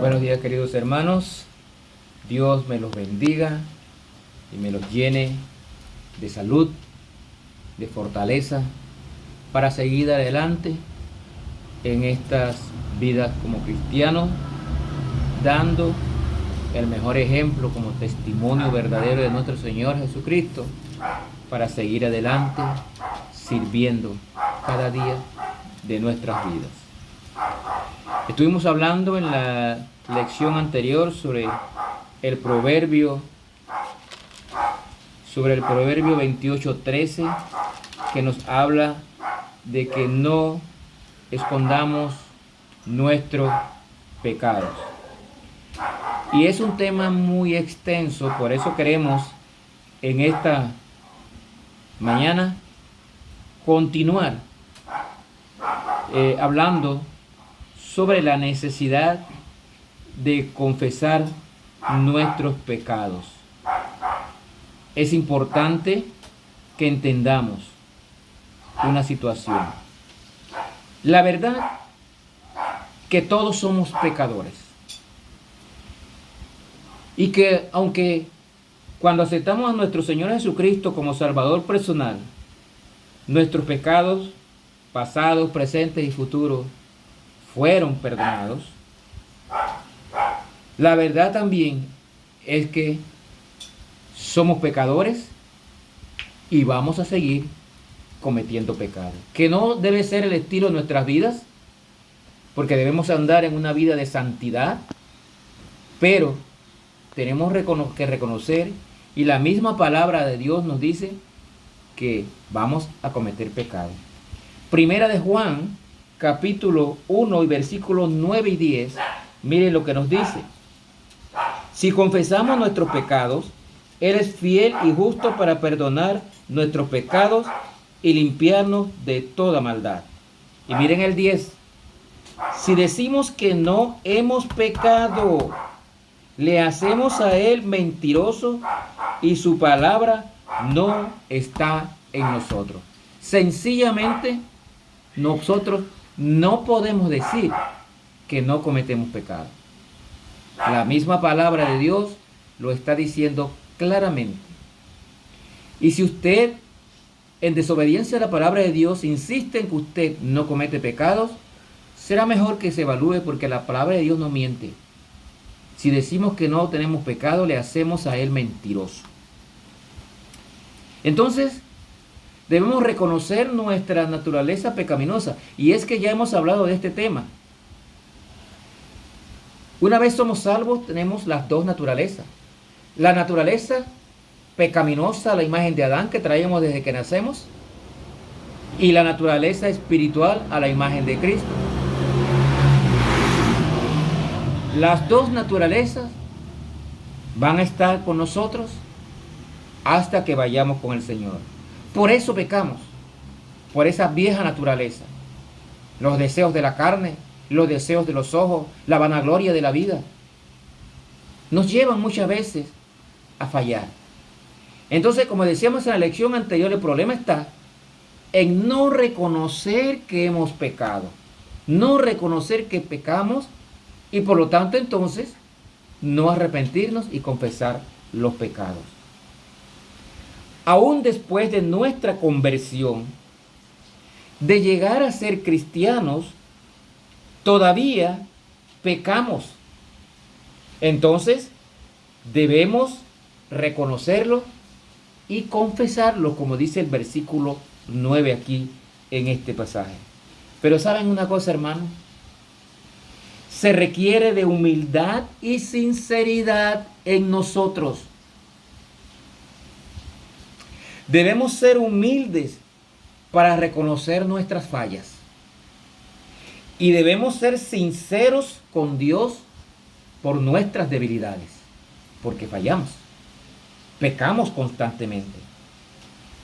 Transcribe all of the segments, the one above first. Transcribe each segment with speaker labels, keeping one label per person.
Speaker 1: Buenos días, queridos hermanos. Dios me los bendiga y me los llene de salud, de fortaleza para seguir adelante en estas vidas como cristianos, dando el mejor ejemplo como testimonio verdadero de nuestro Señor Jesucristo para seguir adelante sirviendo cada día de nuestras vidas. Estuvimos hablando en la lección anterior sobre el proverbio 28:13, que nos habla de que no escondamos nuestros pecados. Y es un tema muy extenso, por eso queremos en esta mañana continuar hablando sobre la necesidad de confesar nuestros pecados. Es importante que entendamos una situación. La verdad que todos somos pecadores. Y que aunque cuando aceptamos a nuestro Señor Jesucristo como Salvador personal, nuestros pecados pasados, presentes y futuros fueron perdonados, la verdad también es que somos pecadores y vamos a seguir cometiendo pecados. Que no debe ser el estilo de nuestras vidas, porque debemos andar en una vida de santidad, pero tenemos que reconocer, y la misma palabra de Dios nos dice que vamos a cometer pecado. Primera de Juan, capítulo 1 y versículos 9 y 10, miren lo que nos dice. Si confesamos nuestros pecados, Él es fiel y justo para perdonar nuestros pecados y limpiarnos de toda maldad. Y miren el 10. Si decimos que no hemos pecado, le hacemos a Él mentiroso y su palabra no está en nosotros. Sencillamente, nosotros no podemos decir que no cometemos pecado. La misma palabra de Dios lo está diciendo claramente. Y si usted, en desobediencia a la palabra de Dios, insiste en que usted no comete pecados, será mejor que se evalúe, porque la palabra de Dios no miente. Si decimos que no tenemos pecado, le hacemos a Él mentiroso. Entonces, debemos reconocer nuestra naturaleza pecaminosa. Y es que ya hemos hablado de este tema. Una vez somos salvos, tenemos las dos naturalezas. La naturaleza pecaminosa, la imagen de Adán que traemos desde que nacemos, y la naturaleza espiritual a la imagen de Cristo. Las dos naturalezas van a estar con nosotros hasta que vayamos con el Señor. Por eso pecamos, por esa vieja naturaleza. Los deseos de la carne, los deseos de los ojos, la vanagloria de la vida, nos llevan muchas veces a fallar. Entonces, como decíamos en la lección anterior, el problema está en no reconocer que hemos pecado, no reconocer que pecamos y por lo tanto entonces no arrepentirnos y confesar los pecados. Aún después de nuestra conversión, de llegar a ser cristianos, todavía pecamos. Entonces, debemos reconocerlo y confesarlo, como dice el versículo 9 aquí en este pasaje. Pero ¿saben una cosa, hermano? Se requiere de humildad y sinceridad en nosotros. Debemos ser humildes para reconocer nuestras fallas. Y debemos ser sinceros con Dios por nuestras debilidades, porque fallamos, pecamos constantemente.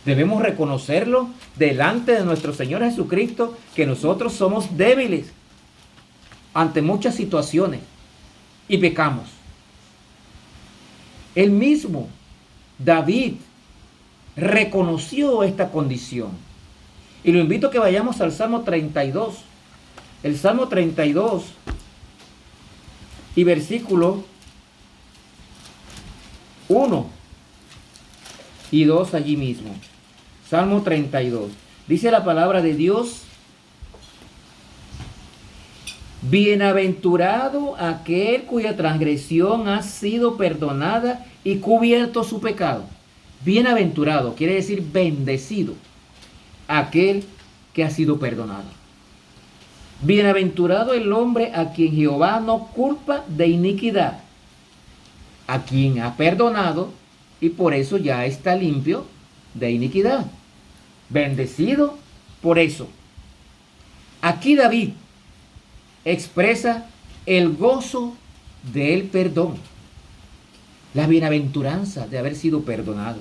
Speaker 1: Debemos reconocerlo delante de nuestro Señor Jesucristo, que nosotros somos débiles ante muchas situaciones y pecamos. El mismo David reconoció esta condición. Y lo invito a que vayamos al Salmo 32. El Salmo 32 y versículo 1 y 2 allí mismo. Salmo 32. Dice la palabra de Dios: bienaventurado aquel cuya transgresión ha sido perdonada y cubierto su pecado. Bienaventurado quiere decir bendecido aquel que ha sido perdonado. Bienaventurado el hombre a quien Jehová no culpa de iniquidad, a quien ha perdonado y por eso ya está limpio de iniquidad. Bendecido por eso. Aquí David expresa el gozo del perdón, la bienaventuranza de haber sido perdonado.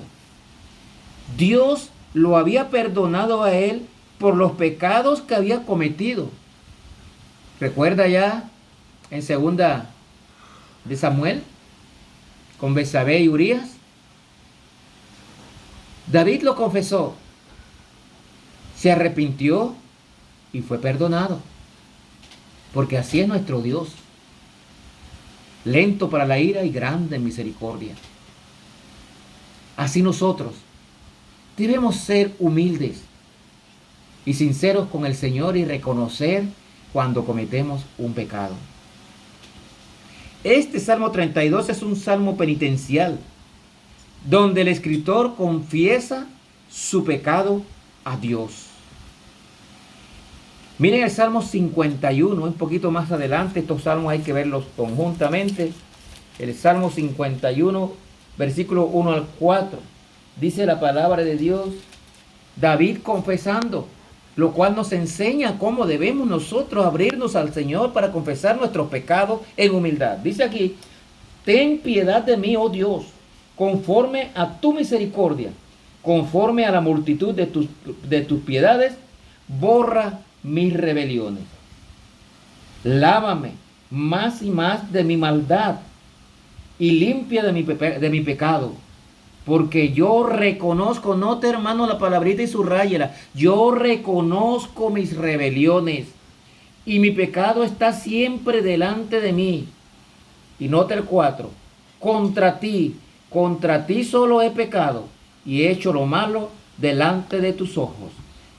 Speaker 1: Dios lo había perdonado a él por los pecados que había cometido. Recuerda ya en segunda de Samuel con Betsabé y Urías. David lo confesó, se arrepintió y fue perdonado, porque así es nuestro Dios, lento para la ira y grande en misericordia. Así nosotros debemos ser humildes y sinceros con el Señor y reconocer cuando cometemos un pecado. Este Salmo 32 es un salmo penitencial, donde el escritor confiesa su pecado a Dios. Miren el Salmo 51, un poquito más adelante. Estos salmos hay que verlos conjuntamente. El Salmo 51, versículo 1 al 4. Dice la palabra de Dios, David confesando, lo cual nos enseña cómo debemos nosotros abrirnos al Señor para confesar nuestros pecados en humildad. Dice aquí: ten piedad de mí, oh Dios, conforme a tu misericordia, conforme a la multitud de tus piedades, borra mis rebeliones. Lávame más y más de mi maldad y limpia de mi pecado. Porque yo reconozco, note hermano la palabrita y subrayela, yo reconozco mis rebeliones y mi pecado está siempre delante de mí. Y nota el 4, contra ti solo he pecado y he hecho lo malo delante de tus ojos,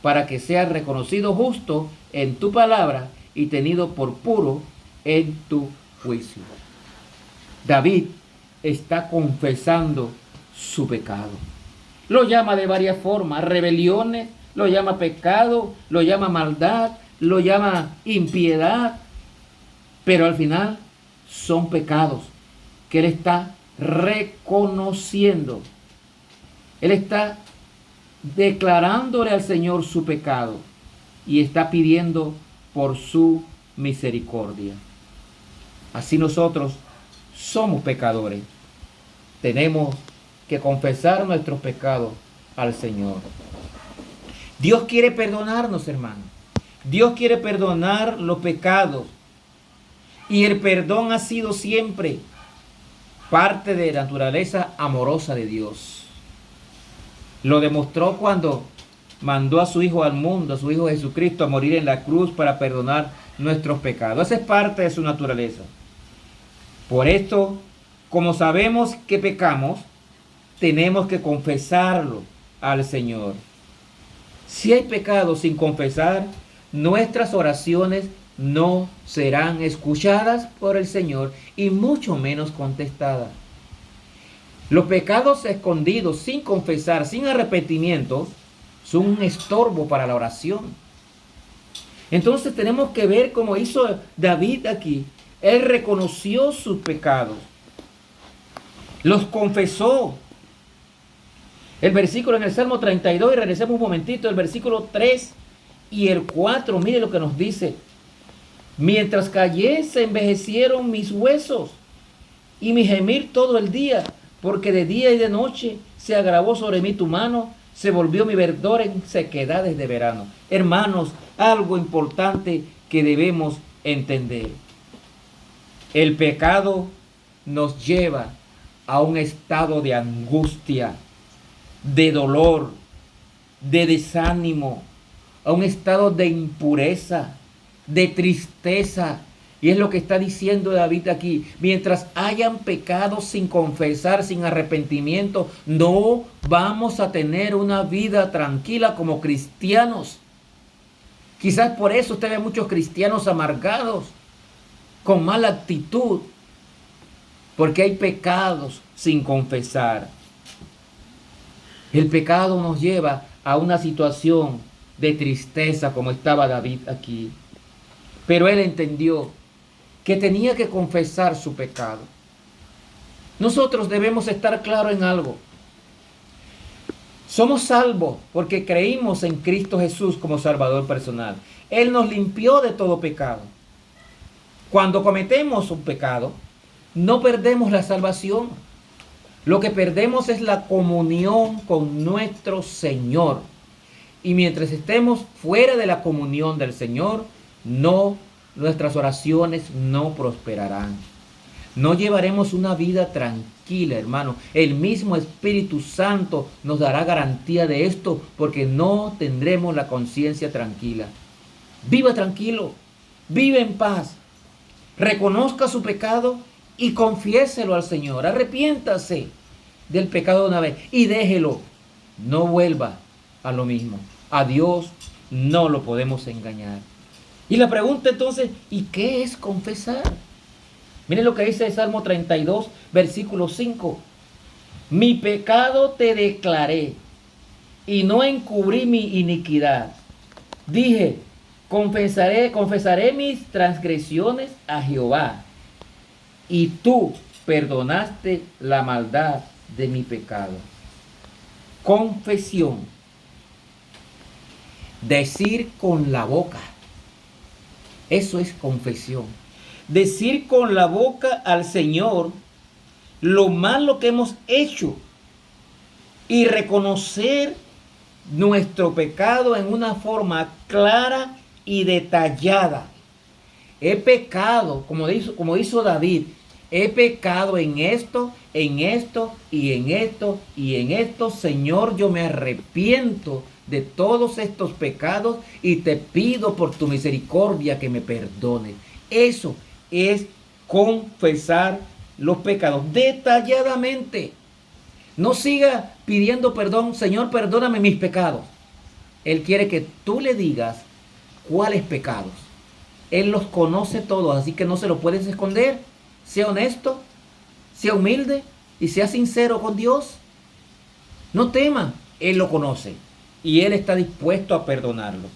Speaker 1: para que seas reconocido justo en tu palabra y tenido por puro en tu juicio. David está confesando su pecado. Lo llama de varias formas: rebeliones, lo llama pecado, lo llama maldad, lo llama impiedad, pero al final son pecados que él está reconociendo. Él está declarándole al Señor su pecado y está pidiendo por su misericordia. Así nosotros somos pecadores. Tenemos que confesar nuestros pecados al Señor. Dios quiere perdonarnos, hermanos. Dios quiere perdonar los pecados. Y el perdón ha sido siempre parte de la naturaleza amorosa de Dios. Lo demostró cuando mandó a su Hijo al mundo, a su Hijo Jesucristo, a morir en la cruz para perdonar nuestros pecados. Esa es parte de su naturaleza. Por esto, como sabemos que pecamos, tenemos que confesarlo al Señor. Si hay pecado sin confesar, nuestras oraciones no serán escuchadas por el Señor y mucho menos contestadas. Los pecados escondidos sin confesar, sin arrepentimiento, son un estorbo para la oración. Entonces tenemos que ver como hizo David aquí. Él reconoció sus pecados, los confesó. El versículo en el Salmo 32, y regresemos un momentito, el versículo 3 y el 4, mire lo que nos dice. Mientras callé, se envejecieron mis huesos y mi gemir todo el día, porque de día y de noche se agravó sobre mí tu mano, se volvió mi verdor en sequedades de verano. Hermanos, algo importante que debemos entender. El pecado nos lleva a un estado de angustia, de dolor, de desánimo, a un estado de impureza, de tristeza, Y es lo que está diciendo David aquí. Mientras hayan pecados sin confesar, sin arrepentimiento, no vamos a tener una vida tranquila como cristianos. Quizás por eso usted ve muchos cristianos amargados, con mala actitud, porque hay pecados sin confesar. El pecado nos lleva a una situación de tristeza como estaba David aquí. Pero él entendió que tenía que confesar su pecado. Nosotros debemos estar claros en algo. Somos salvos porque creímos en Cristo Jesús como Salvador personal. Él nos limpió de todo pecado. Cuando cometemos un pecado, no perdemos la salvación. Lo que perdemos es la comunión con nuestro Señor. Y mientras estemos fuera de la comunión del Señor, nuestras oraciones no prosperarán. No llevaremos una vida tranquila, hermano. El mismo Espíritu Santo nos dará garantía de esto porque no tendremos la conciencia tranquila. Viva tranquilo, vive en paz. Reconozca su pecado y confiéselo al Señor. Arrepiéntase del pecado de una vez y déjelo. No vuelva a lo mismo. A Dios no lo podemos engañar. Y la pregunta entonces, ¿y qué es confesar? Miren lo que dice el Salmo 32, versículo 5. Mi pecado te declaré y no encubrí mi iniquidad. Dije, confesaré mis transgresiones a Jehová, y tú perdonaste la maldad de mi pecado. Confesión. Decir con la boca. Eso es confesión. Decir con la boca al Señor lo malo que hemos hecho y reconocer nuestro pecado en una forma clara y detallada. He pecado, como hizo David, he pecado en esto, en esto y en esto y en esto. Señor, yo me arrepiento de todos estos pecados y te pido por tu misericordia que me perdones. Eso es confesar los pecados detalladamente. No siga pidiendo perdón, Señor, perdóname mis pecados. Él quiere que tú le digas cuáles pecados. Él los conoce todos, así que no se los puedes esconder. Sea honesto, sea humilde y sea sincero con Dios. No tema, Él lo conoce y Él está dispuesto a perdonarlo.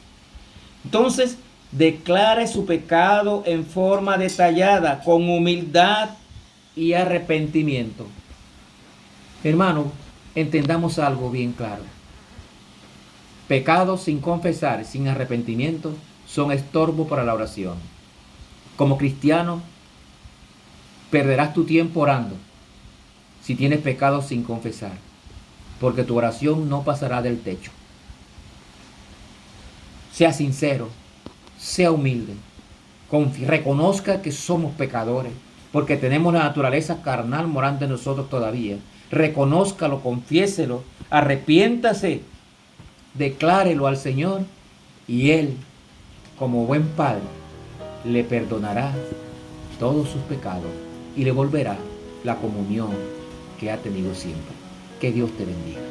Speaker 1: Entonces, declare su pecado en forma detallada, con humildad y arrepentimiento. Hermano, entendamos algo bien claro. Pecados sin confesar, sin arrepentimiento, son estorbo para la oración. Como cristiano, perderás tu tiempo orando si tienes pecados sin confesar, porque tu oración no pasará del techo. Sea sincero, sea humilde, reconozca que somos pecadores, porque tenemos la naturaleza carnal morando en nosotros todavía. Reconózcalo, confiéselo, arrepiéntase, declárelo al Señor y Él, como buen Padre, le perdonará todos sus pecados y le volverá la comunión que ha tenido siempre. Que Dios te bendiga.